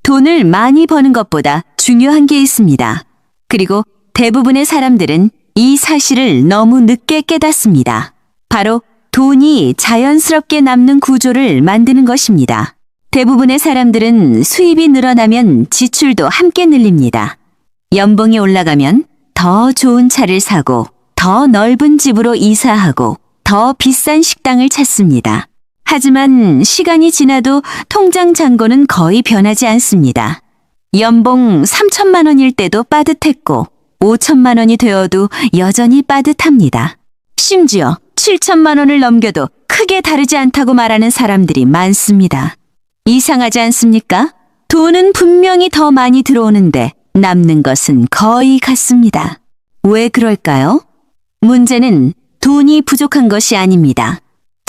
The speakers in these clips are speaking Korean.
돈을 많이 버는 것보다 중요한 게 있습니다. 그리고 대부분의 사람들은 이 사실을 너무 늦게 깨닫습니다. 바로 돈이 자연스럽게 남는 구조를 만드는 것입니다. 대부분의 사람들은 수입이 늘어나면 지출도 함께 늘립니다. 연봉이 올라가면 더 좋은 차를 사고 더 넓은 집으로 이사하고 더 비싼 식당을 찾습니다. 하지만 시간이 지나도 통장 잔고는 거의 변하지 않습니다. 연봉 3천만 원일 때도 빠듯했고 5천만 원이 되어도 여전히 빠듯합니다. 심지어 7천만 원을 넘겨도 크게 다르지 않다고 말하는 사람들이 많습니다. 이상하지 않습니까? 돈은 분명히 더 많이 들어오는데 남는 것은 거의 같습니다. 왜 그럴까요? 문제는 돈이 부족한 것이 아닙니다.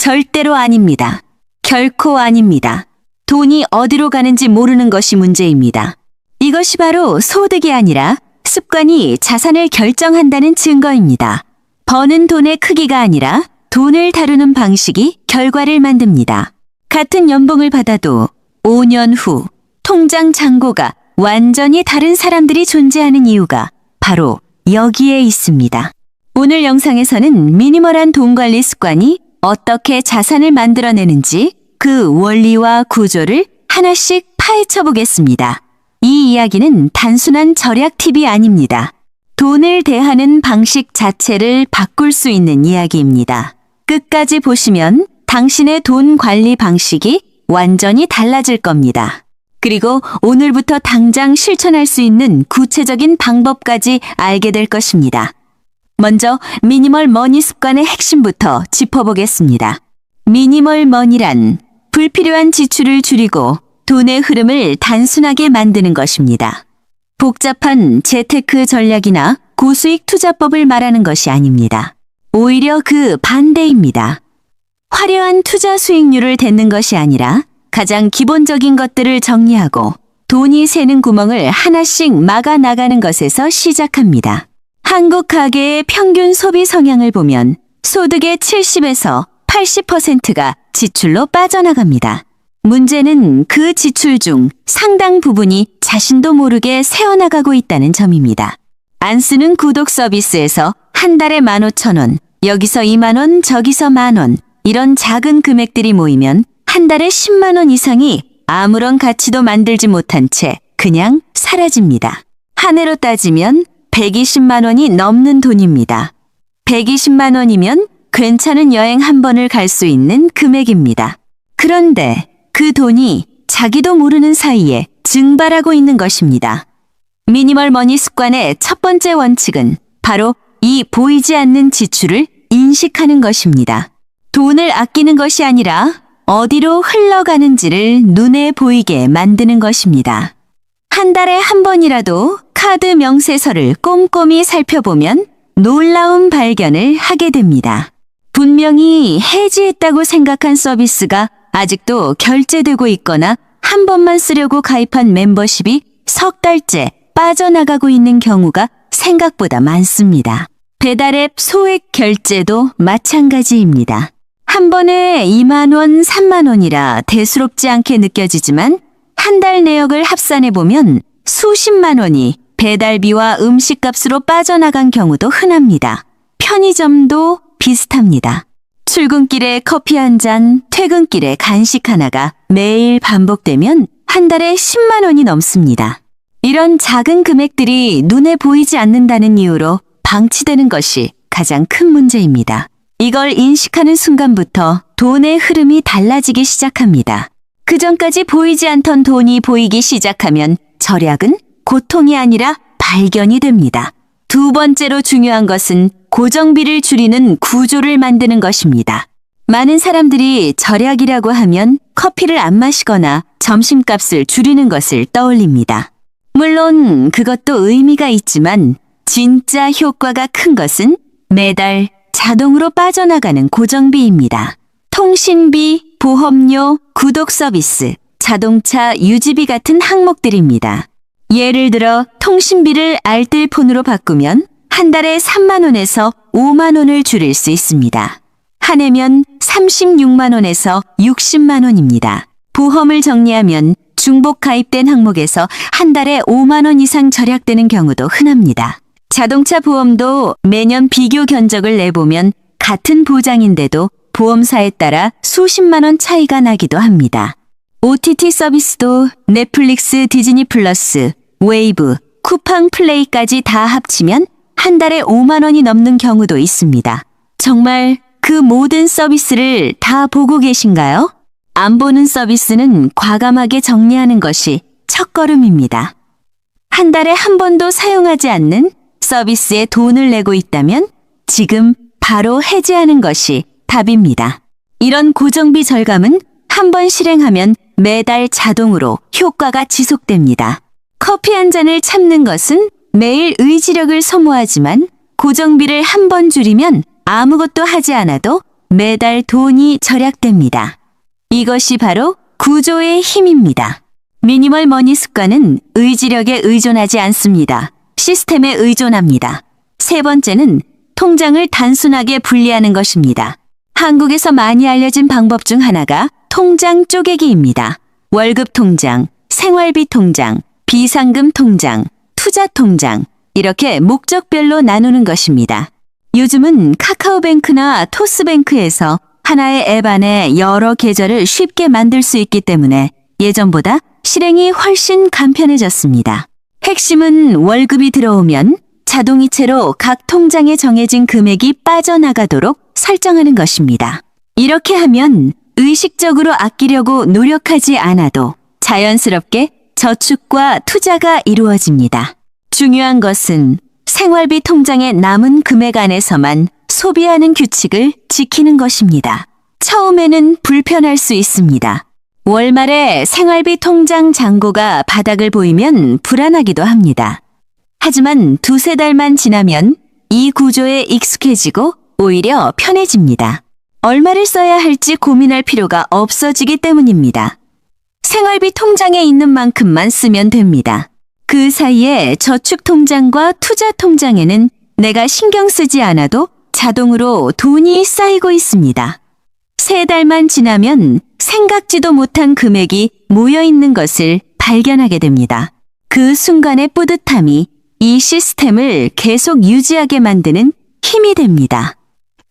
절대로 아닙니다. 결코 아닙니다. 돈이 어디로 가는지 모르는 것이 문제입니다. 이것이 바로 소득이 아니라 습관이 자산을 결정한다는 증거입니다. 버는 돈의 크기가 아니라 돈을 다루는 방식이 결과를 만듭니다. 같은 연봉을 받아도 5년 후 통장 잔고가 완전히 다른 사람들이 존재하는 이유가 바로 여기에 있습니다. 오늘 영상에서는 미니멀한 돈 관리 습관이 어떻게 자산을 만들어내는지 그 원리와 구조를 하나씩 파헤쳐 보겠습니다. 이 이야기는 단순한 절약 팁이 아닙니다. 돈을 대하는 방식 자체를 바꿀 수 있는 이야기입니다. 끝까지 보시면 당신의 돈 관리 방식이 완전히 달라질 겁니다. 그리고 오늘부터 당장 실천할 수 있는 구체적인 방법까지 알게 될 것입니다. 먼저 미니멀 머니 습관의 핵심부터 짚어보겠습니다. 미니멀 머니란 불필요한 지출을 줄이고 돈의 흐름을 단순하게 만드는 것입니다. 복잡한 재테크 전략이나 고수익 투자법을 말하는 것이 아닙니다. 오히려 그 반대입니다. 화려한 투자 수익률을 댄는 것이 아니라 가장 기본적인 것들을 정리하고 돈이 새는 구멍을 하나씩 막아 나가는 것에서 시작합니다. 한국 가계의 평균 소비 성향을 보면 소득의 70에서 80%가 지출로 빠져나갑니다. 문제는 그 지출 중 상당 부분이 자신도 모르게 새어나가고 있다는 점입니다. 안 쓰는 구독 서비스에서 한 달에 15,000원, 여기서 2만 원, 저기서 10,000원, 이런 작은 금액들이 모이면 한 달에 10만 원 이상이 아무런 가치도 만들지 못한 채 그냥 사라집니다. 한 해로 따지면 120만 원이 넘는 돈입니다. 120만 원이면 괜찮은 여행 한 번을 갈 수 있는 금액입니다. 그런데 그 돈이 자기도 모르는 사이에 증발하고 있는 것입니다. 미니멀 머니 습관의 첫 번째 원칙은 바로 이 보이지 않는 지출을 인식하는 것입니다. 돈을 아끼는 것이 아니라 어디로 흘러가는지를 눈에 보이게 만드는 것입니다. 한 달에 한 번이라도 카드 명세서를 꼼꼼히 살펴보면 놀라운 발견을 하게 됩니다. 분명히 해지했다고 생각한 서비스가 아직도 결제되고 있거나 한 번만 쓰려고 가입한 멤버십이 석 달째 빠져나가고 있는 경우가 생각보다 많습니다. 배달앱 소액 결제도 마찬가지입니다. 한 번에 2만 원, 3만 원이라 대수롭지 않게 느껴지지만 한 달 내역을 합산해보면 수십만 원이 배달비와 음식값으로 빠져나간 경우도 흔합니다. 편의점도 비슷합니다. 출근길에 커피 한 잔, 퇴근길에 간식 하나가 매일 반복되면 한 달에 10만 원이 넘습니다. 이런 작은 금액들이 눈에 보이지 않는다는 이유로 방치되는 것이 가장 큰 문제입니다. 이걸 인식하는 순간부터 돈의 흐름이 달라지기 시작합니다. 그전까지 보이지 않던 돈이 보이기 시작하면 절약은 고통이 아니라 발견이 됩니다. 두 번째로 중요한 것은 고정비를 줄이는 구조를 만드는 것입니다. 많은 사람들이 절약이라고 하면 커피를 안 마시거나 점심값을 줄이는 것을 떠올립니다. 물론 그것도 의미가 있지만 진짜 효과가 큰 것은 매달 자동으로 빠져나가는 고정비입니다. 통신비, 보험료, 구독 서비스, 자동차 유지비 같은 항목들입니다. 예를 들어 통신비를 알뜰폰으로 바꾸면 한 달에 3만 원에서 5만 원을 줄일 수 있습니다. 한 해면 36만 원에서 60만 원입니다. 보험을 정리하면 중복 가입된 항목에서 한 달에 5만 원 이상 절약되는 경우도 흔합니다. 자동차 보험도 매년 비교 견적을 내보면 같은 보장인데도 보험사에 따라 수십만 원 차이가 나기도 합니다. OTT 서비스도 넷플릭스, 디즈니 플러스, 웨이브, 쿠팡 플레이까지 다 합치면 한 달에 5만 원이 넘는 경우도 있습니다. 정말 그 모든 서비스를 다 보고 계신가요? 안 보는 서비스는 과감하게 정리하는 것이 첫걸음입니다. 한 달에 한 번도 사용하지 않는 서비스에 돈을 내고 있다면 지금 바로 해지하는 것이 답입니다. 이런 고정비 절감은 한 번 실행하면 매달 자동으로 효과가 지속됩니다. 커피 한 잔을 참는 것은 매일 의지력을 소모하지만 고정비를 한 번 줄이면 아무것도 하지 않아도 매달 돈이 절약됩니다. 이것이 바로 구조의 힘입니다. 미니멀 머니 습관은 의지력에 의존하지 않습니다. 시스템에 의존합니다. 세 번째는 통장을 단순하게 분리하는 것입니다. 한국에서 많이 알려진 방법 중 하나가 통장 쪼개기입니다. 월급 통장, 생활비 통장, 비상금 통장, 투자 통장, 이렇게 목적별로 나누는 것입니다. 요즘은 카카오뱅크나 토스뱅크에서 하나의 앱 안에 여러 계좌를 쉽게 만들 수 있기 때문에 예전보다 실행이 훨씬 간편해졌습니다. 핵심은 월급이 들어오면 자동이체로 각 통장에 정해진 금액이 빠져나가도록 설정하는 것입니다. 이렇게 하면 의식적으로 아끼려고 노력하지 않아도 자연스럽게 저축과 투자가 이루어집니다. 중요한 것은 생활비 통장에 남은 금액 안에서만 소비하는 규칙을 지키는 것입니다. 처음에는 불편할 수 있습니다. 월말에 생활비 통장 잔고가 바닥을 보이면 불안하기도 합니다. 하지만 두세 달만 지나면 이 구조에 익숙해지고 오히려 편해집니다. 얼마를 써야 할지 고민할 필요가 없어지기 때문입니다. 생활비 통장에 있는 만큼만 쓰면 됩니다. 그 사이에 저축 통장과 투자 통장에는 내가 신경 쓰지 않아도 자동으로 돈이 쌓이고 있습니다. 세 달만 지나면 생각지도 못한 금액이 모여 있는 것을 발견하게 됩니다. 그 순간의 뿌듯함이 이 시스템을 계속 유지하게 만드는 힘이 됩니다.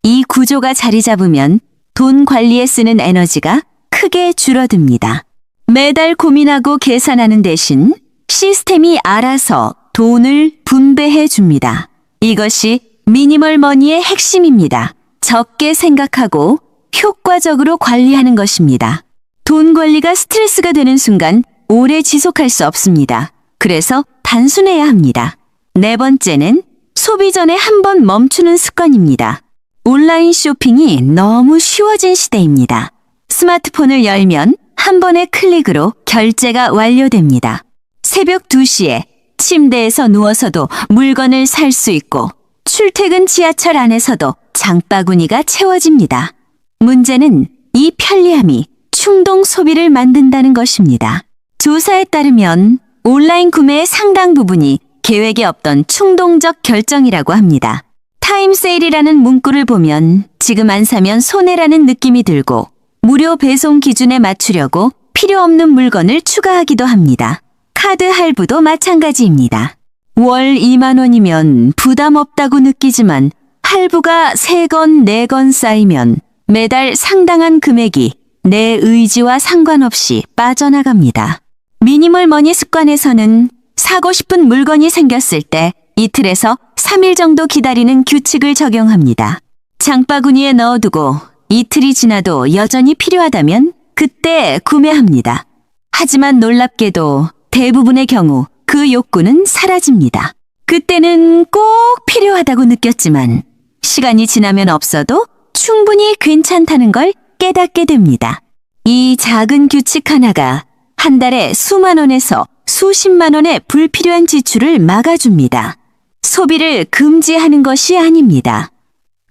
이 구조가 자리 잡으면 돈 관리에 쓰는 에너지가 크게 줄어듭니다. 매달 고민하고 계산하는 대신 시스템이 알아서 돈을 분배해 줍니다. 이것이 미니멀 머니의 핵심입니다. 적게 생각하고 효과적으로 관리하는 것입니다. 돈 관리가 스트레스가 되는 순간 오래 지속할 수 없습니다. 그래서 단순해야 합니다. 네 번째는 소비 전에 한 번 멈추는 습관입니다. 온라인 쇼핑이 너무 쉬워진 시대입니다. 스마트폰을 열면 한 번의 클릭으로 결제가 완료됩니다. 새벽 2시에 침대에서 누워서도 물건을 살 수 있고 출퇴근 지하철 안에서도 장바구니가 채워집니다. 문제는 이 편리함이 충동 소비를 만든다는 것입니다. 조사에 따르면 온라인 구매의 상당 부분이 계획에 없던 충동적 결정이라고 합니다. 타임세일이라는 문구를 보면 지금 안 사면 손해라는 느낌이 들고 무료 배송 기준에 맞추려고 필요 없는 물건을 추가하기도 합니다. 카드 할부도 마찬가지입니다. 월 2만 원이면 부담 없다고 느끼지만 할부가 3건, 4건 쌓이면 매달 상당한 금액이 내 의지와 상관없이 빠져나갑니다. 미니멀 머니 습관에서는 사고 싶은 물건이 생겼을 때 이틀에서 3일 정도 기다리는 규칙을 적용합니다. 장바구니에 넣어두고 이틀이 지나도 여전히 필요하다면 그때 구매합니다. 하지만 놀랍게도 대부분의 경우 그 욕구는 사라집니다. 그때는 꼭 필요하다고 느꼈지만 시간이 지나면 없어도 충분히 괜찮다는 걸 깨닫게 됩니다. 이 작은 규칙 하나가 한 달에 수만 원에서 수십만 원의 불필요한 지출을 막아줍니다. 소비를 금지하는 것이 아닙니다.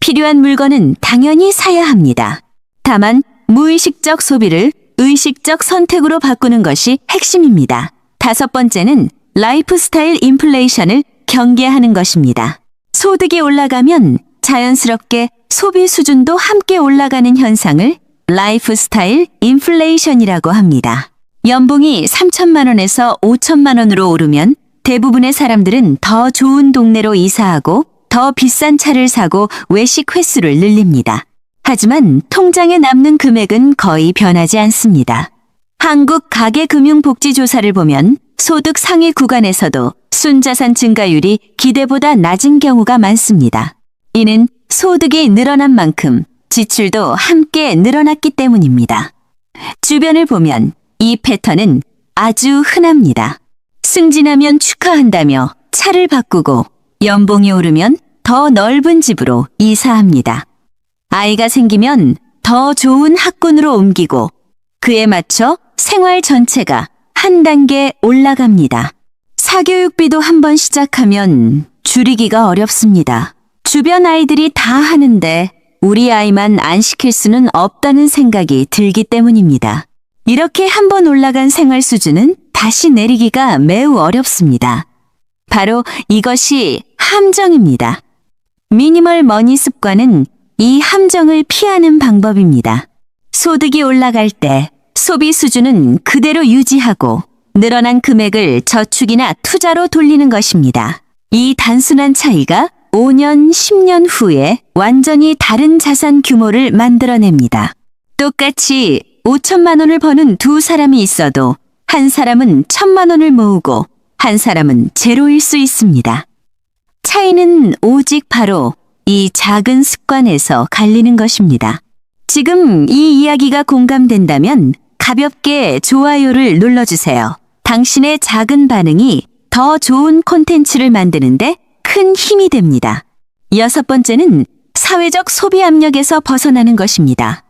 필요한 물건은 당연히 사야 합니다. 다만 무의식적 소비를 의식적 선택으로 바꾸는 것이 핵심입니다. 다섯 번째는 라이프스타일 인플레이션을 경계하는 것입니다. 소득이 올라가면 자연스럽게 소비 수준도 함께 올라가는 현상을 라이프스타일 인플레이션이라고 합니다. 연봉이 3천만 원에서 5천만 원으로 오르면 대부분의 사람들은 더 좋은 동네로 이사하고 더 비싼 차를 사고 외식 횟수를 늘립니다. 하지만 통장에 남는 금액은 거의 변하지 않습니다. 한국 가계금융복지조사를 보면 소득 상위 구간에서도 순자산 증가율이 기대보다 낮은 경우가 많습니다. 이는 소득이 늘어난 만큼 지출도 함께 늘어났기 때문입니다. 주변을 보면 이 패턴은 아주 흔합니다. 승진하면 축하한다며 차를 바꾸고 연봉이 오르면 더 넓은 집으로 이사합니다. 아이가 생기면 더 좋은 학군으로 옮기고 그에 맞춰 생활 전체가 한 단계 올라갑니다. 사교육비도 한번 시작하면 줄이기가 어렵습니다. 주변 아이들이 다 하는데 우리 아이만 안 시킬 수는 없다는 생각이 들기 때문입니다. 이렇게 한번 올라간 생활 수준은 다시 내리기가 매우 어렵습니다. 바로 이것이 함정입니다. 미니멀 머니 습관은 이 함정을 피하는 방법입니다. 소득이 올라갈 때 소비 수준은 그대로 유지하고 늘어난 금액을 저축이나 투자로 돌리는 것입니다. 이 단순한 차이가 5년, 10년 후에 완전히 다른 자산 규모를 만들어냅니다. 똑같이 5천만 원을 버는 두 사람이 있어도 한 사람은 1,000만 원을 모으고 한 사람은 제로일 수 있습니다. 차이는 오직 바로 이 작은 습관에서 갈리는 것입니다. 지금 이 이야기가 공감된다면 가볍게 좋아요를 눌러주세요. 당신의 작은 반응이 더 좋은 콘텐츠를 만드는데 큰 힘이 됩니다. 6번째는 사회적 소비 압력에서 벗어나는 것입니다.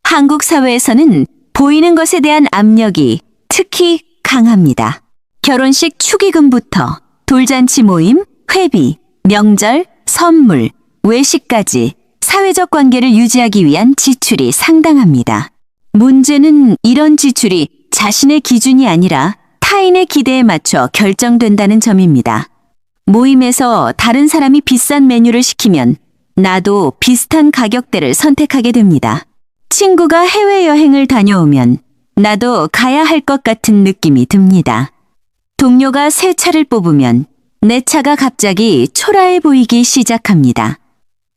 한국 사회에서는 보이는 것에 대한 압력이 특히 강합니다. 결혼식 축의금부터 돌잔치 모임, 회비, 명절, 선물, 외식까지 사회적 관계를 유지하기 위한 지출이 상당합니다. 문제는 이런 지출이 자신의 기준이 아니라 타인의 기대에 맞춰 결정된다는 점입니다. 모임에서 다른 사람이 비싼 메뉴를 시키면 나도 비슷한 가격대를 선택하게 됩니다. 친구가 해외여행을 다녀오면 나도 가야 할 것 같은 느낌이 듭니다. 동료가 새 차를 뽑으면 내 차가 갑자기 초라해 보이기 시작합니다.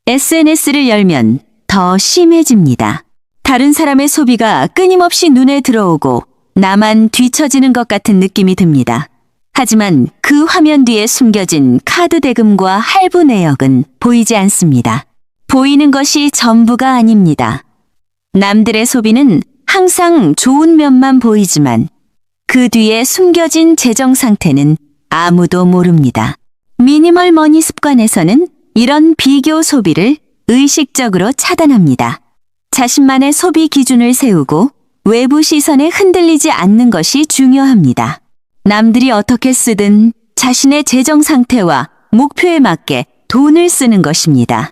SNS를 열면 더 심해집니다. 다른 사람의 소비가 끊임없이 눈에 들어오고 나만 뒤처지는 것 같은 느낌이 듭니다. 하지만 그 화면 뒤에 숨겨진 카드 대금과 할부 내역은 보이지 않습니다. 보이는 것이 전부가 아닙니다. 남들의 소비는 항상 좋은 면만 보이지만 그 뒤에 숨겨진 재정 상태는 아무도 모릅니다. 미니멀 머니 습관에서는 이런 비교 소비를 의식적으로 차단합니다. 자신만의 소비 기준을 세우고 외부 시선에 흔들리지 않는 것이 중요합니다. 남들이 어떻게 쓰든 자신의 재정 상태와 목표에 맞게 돈을 쓰는 것입니다.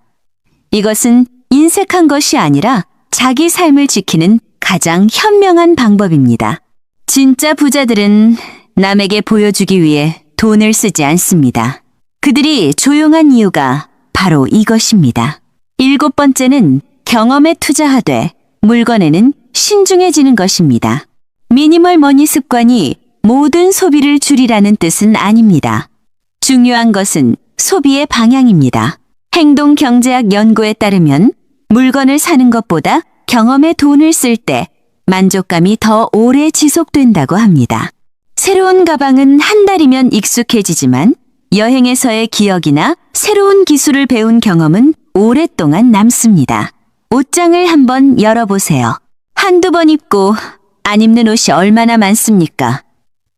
이것은 인색한 것이 아니라 자기 삶을 지키는 가장 현명한 방법입니다. 진짜 부자들은 남에게 보여주기 위해 돈을 쓰지 않습니다. 그들이 조용한 이유가 바로 이것입니다. 7번째는 경험에 투자하되 물건에는 신중해지는 것입니다. 미니멀 머니 습관이 모든 소비를 줄이라는 뜻은 아닙니다. 중요한 것은 소비의 방향입니다. 행동경제학 연구에 따르면 물건을 사는 것보다 경험에 돈을 쓸 때 만족감이 더 오래 지속된다고 합니다. 새로운 가방은 한 달이면 익숙해지지만 여행에서의 기억이나 새로운 기술을 배운 경험은 오랫동안 남습니다. 옷장을 한번 열어보세요. 한두 번 입고 안 입는 옷이 얼마나 많습니까?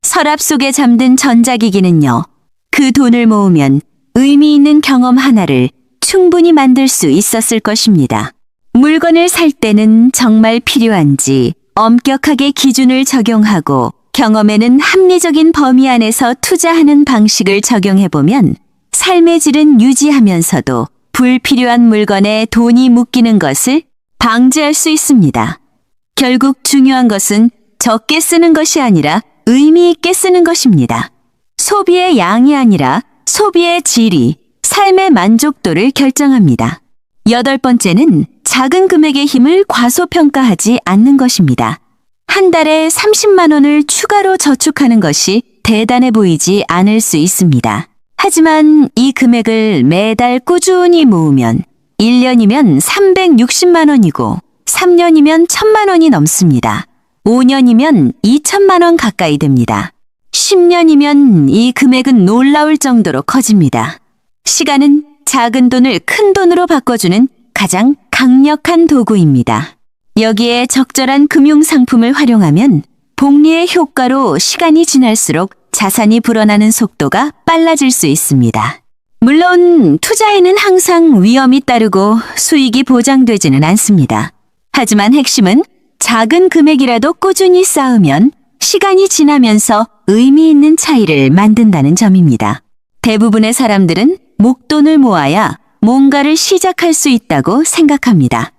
서랍 속에 잠든 전자기기는요. 그 돈을 모으면 의미 있는 경험 하나를 충분히 만들 수 있었을 것입니다. 물건을 살 때는 정말 필요한지 엄격하게 기준을 적용하고 경험에는 합리적인 범위 안에서 투자하는 방식을 적용해보면 삶의 질은 유지하면서도 불필요한 물건에 돈이 묶이는 것을 방지할 수 있습니다. 결국 중요한 것은 적게 쓰는 것이 아니라 의미 있게 쓰는 것입니다. 소비의 양이 아니라 소비의 질이 삶의 만족도를 결정합니다. 8번째는 작은 금액의 힘을 과소평가하지 않는 것입니다. 한 달에 30만 원을 추가로 저축하는 것이 대단해 보이지 않을 수 있습니다. 하지만 이 금액을 매달 꾸준히 모으면 1년이면 360만 원이고 3년이면 1000만 원이 넘습니다. 5년이면 2천만 원 가까이 됩니다. 10년이면 이 금액은 놀라울 정도로 커집니다. 시간은 작은 돈을 큰 돈으로 바꿔주는 가장 강력한 도구입니다. 여기에 적절한 금융상품을 활용하면 복리의 효과로 시간이 지날수록 자산이 불어나는 속도가 빨라질 수 있습니다. 물론 투자에는 항상 위험이 따르고 수익이 보장되지는 않습니다. 하지만 핵심은 작은 금액이라도 꾸준히 쌓으면 시간이 지나면서 의미 있는 차이를 만든다는 점입니다. 대부분의 사람들은 목돈을 모아야 뭔가를 시작할 수 있다고 생각합니다.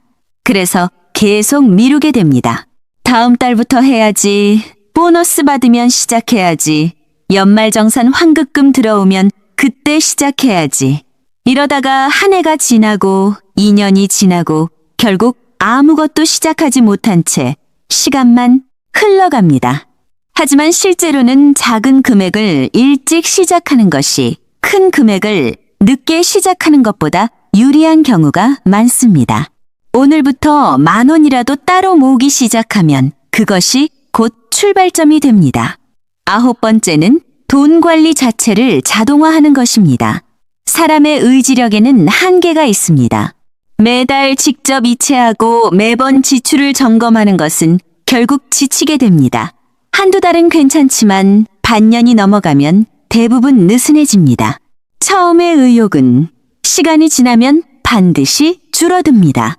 그래서 계속 미루게 됩니다. 다음 달부터 해야지, 보너스 받으면 시작해야지, 연말정산 환급금 들어오면 그때 시작해야지. 이러다가 한 해가 지나고 2년이 지나고 결국 아무것도 시작하지 못한 채 시간만 흘러갑니다. 하지만 실제로는 작은 금액을 일찍 시작하는 것이 큰 금액을 늦게 시작하는 것보다 유리한 경우가 많습니다. 오늘부터 10,000원이라도 따로 모으기 시작하면 그것이 곧 출발점이 됩니다. 9번째는 돈 관리 자체를 자동화하는 것입니다. 사람의 의지력에는 한계가 있습니다. 매달 직접 이체하고 매번 지출을 점검하는 것은 결국 지치게 됩니다. 한두 달은 괜찮지만 반년이 넘어가면 대부분 느슨해집니다. 처음의 의욕은 시간이 지나면 반드시 줄어듭니다.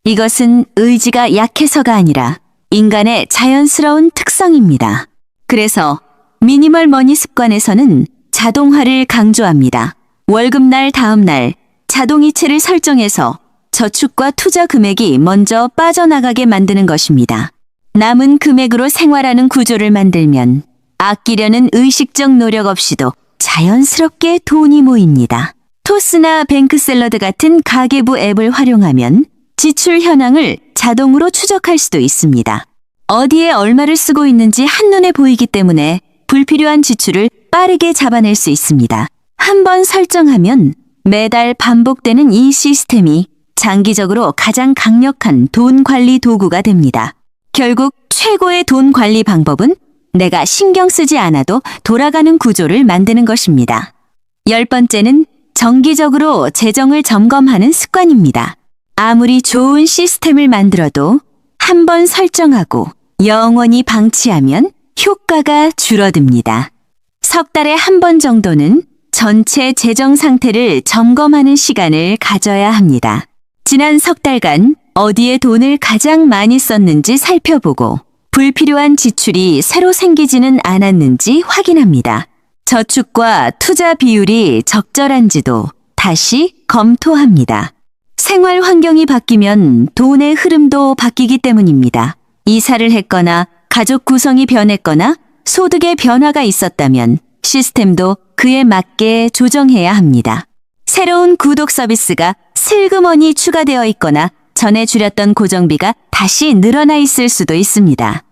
이것은 의지가 약해서가 아니라 인간의 자연스러운 특성입니다. 그래서 미니멀 머니 습관에서는 자동화를 강조합니다. 월급날 다음 날 자동이체를 설정해서 저축과 투자 금액이 먼저 빠져나가게 만드는 것입니다. 남은 금액으로 생활하는 구조를 만들면 아끼려는 의식적 노력 없이도 자연스럽게 돈이 모입니다. 토스나 뱅크샐러드 같은 가계부 앱을 활용하면 지출 현황을 자동으로 추적할 수도 있습니다. 어디에 얼마를 쓰고 있는지 한눈에 보이기 때문에 불필요한 지출을 빠르게 잡아낼 수 있습니다. 한번 설정하면 매달 반복되는 이 시스템이 장기적으로 가장 강력한 돈 관리 도구가 됩니다. 결국 최고의 돈 관리 방법은 내가 신경 쓰지 않아도 돌아가는 구조를 만드는 것입니다. 10번째는 정기적으로 재정을 점검하는 습관입니다. 아무리 좋은 시스템을 만들어도 한 번 설정하고 영원히 방치하면 효과가 줄어듭니다. 석 달에 한 번 정도는 전체 재정 상태를 점검하는 시간을 가져야 합니다. 지난 석 달간 어디에 돈을 가장 많이 썼는지 살펴보고 불필요한 지출이 새로 생기지는 않았는지 확인합니다. 저축과 투자 비율이 적절한지도 다시 검토합니다. 생활 환경이 바뀌면 돈의 흐름도 바뀌기 때문입니다. 이사를 했거나 가족 구성이 변했거나 소득의 변화가 있었다면 시스템도 그에 맞게 조정해야 합니다. 새로운 구독 서비스가 슬그머니 추가되어 있거나 전에 줄였던 고정비가 다시 늘어나 있을 수도 있습니다.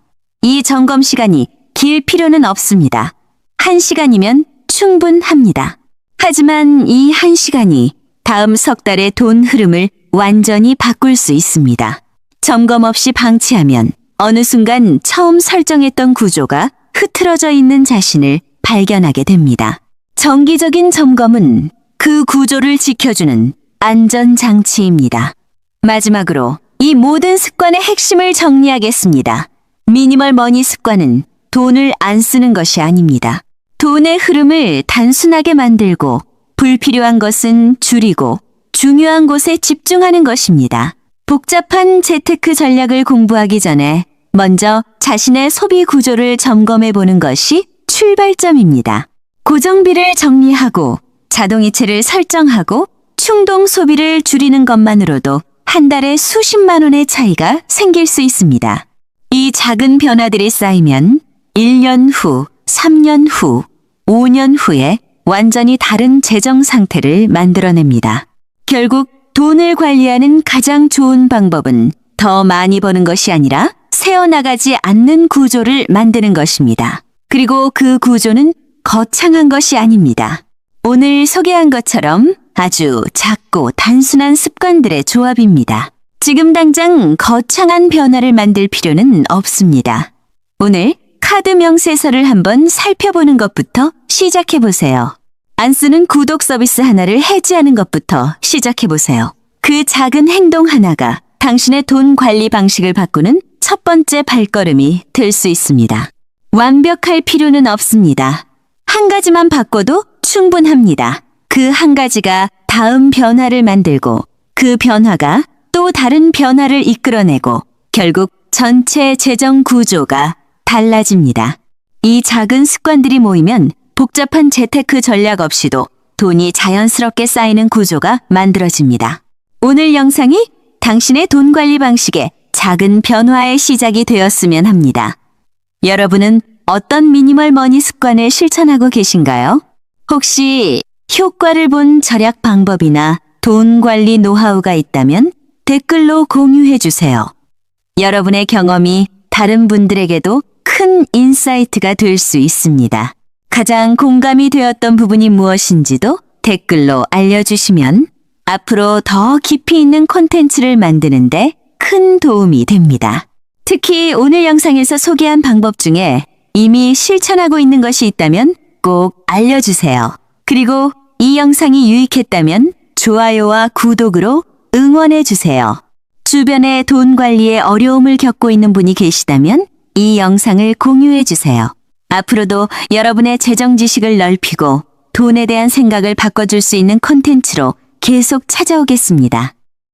이 점검 시간이 길 필요는 없습니다. 1시간이면 충분합니다. 하지만 이 1시간이 다음 석 달의 돈 흐름을 완전히 바꿀 수 있습니다. 점검 없이 방치하면 어느 순간 처음 설정했던 구조가 흐트러져 있는 자신을 발견하게 됩니다. 정기적인 점검은 그 구조를 지켜주는 안전장치입니다. 마지막으로 이 모든 습관의 핵심을 정리하겠습니다. 미니멀 머니 습관은 돈을 안 쓰는 것이 아닙니다. 돈의 흐름을 단순하게 만들고 불필요한 것은 줄이고 중요한 곳에 집중하는 것입니다. 복잡한 재테크 전략을 공부하기 전에 먼저 자신의 소비 구조를 점검해 보는 것이 출발점입니다. 고정비를 정리하고 자동이체를 설정하고 충동 소비를 줄이는 것만으로도 한 달에 수십만 원의 차이가 생길 수 있습니다. 이 작은 변화들이 쌓이면 1년 후, 3년 후, 5년 후에 완전히 다른 재정 상태를 만들어냅니다. 결국 돈을 관리하는 가장 좋은 방법은 더 많이 버는 것이 아니라 새어나가지 않는 구조를 만드는 것입니다. 그리고 그 구조는 거창한 것이 아닙니다. 오늘 소개한 것처럼 아주 작고 단순한 습관들의 조합입니다. 지금 당장 거창한 변화를 만들 필요는 없습니다. 오늘 카드 명세서를 한번 살펴보는 것부터 시작해 보세요. 안 쓰는 구독 서비스 하나를 해지하는 것부터 시작해 보세요. 그 작은 행동 하나가 당신의 돈 관리 방식을 바꾸는 첫 번째 발걸음이 될 수 있습니다. 완벽할 필요는 없습니다. 한 가지만 바꿔도 충분합니다. 그 한 가지가 다음 변화를 만들고 그 변화가 또 다른 변화를 이끌어내고 결국 전체 재정 구조가 달라집니다. 이 작은 습관들이 모이면 복잡한 재테크 전략 없이도 돈이 자연스럽게 쌓이는 구조가 만들어집니다. 오늘 영상이 당신의 돈 관리 방식에 작은 변화의 시작이 되었으면 합니다. 여러분은 어떤 미니멀 머니 습관을 실천하고 계신가요? 혹시 효과를 본 절약 방법이나 돈 관리 노하우가 있다면 댓글로 공유해 주세요. 여러분의 경험이 다른 분들에게도 큰 인사이트가 될 수 있습니다. 가장 공감이 되었던 부분이 무엇인지도 댓글로 알려주시면 앞으로 더 깊이 있는 콘텐츠를 만드는데 큰 도움이 됩니다. 특히 오늘 영상에서 소개한 방법 중에 이미 실천하고 있는 것이 있다면 꼭 알려주세요. 그리고 이 영상이 유익했다면 좋아요와 구독으로 응원해주세요. 주변에 돈 관리에 어려움을 겪고 있는 분이 계시다면 이 영상을 공유해주세요. 앞으로도 여러분의 재정 지식을 넓히고 돈에 대한 생각을 바꿔줄 수 있는 콘텐츠로 계속 찾아오겠습니다.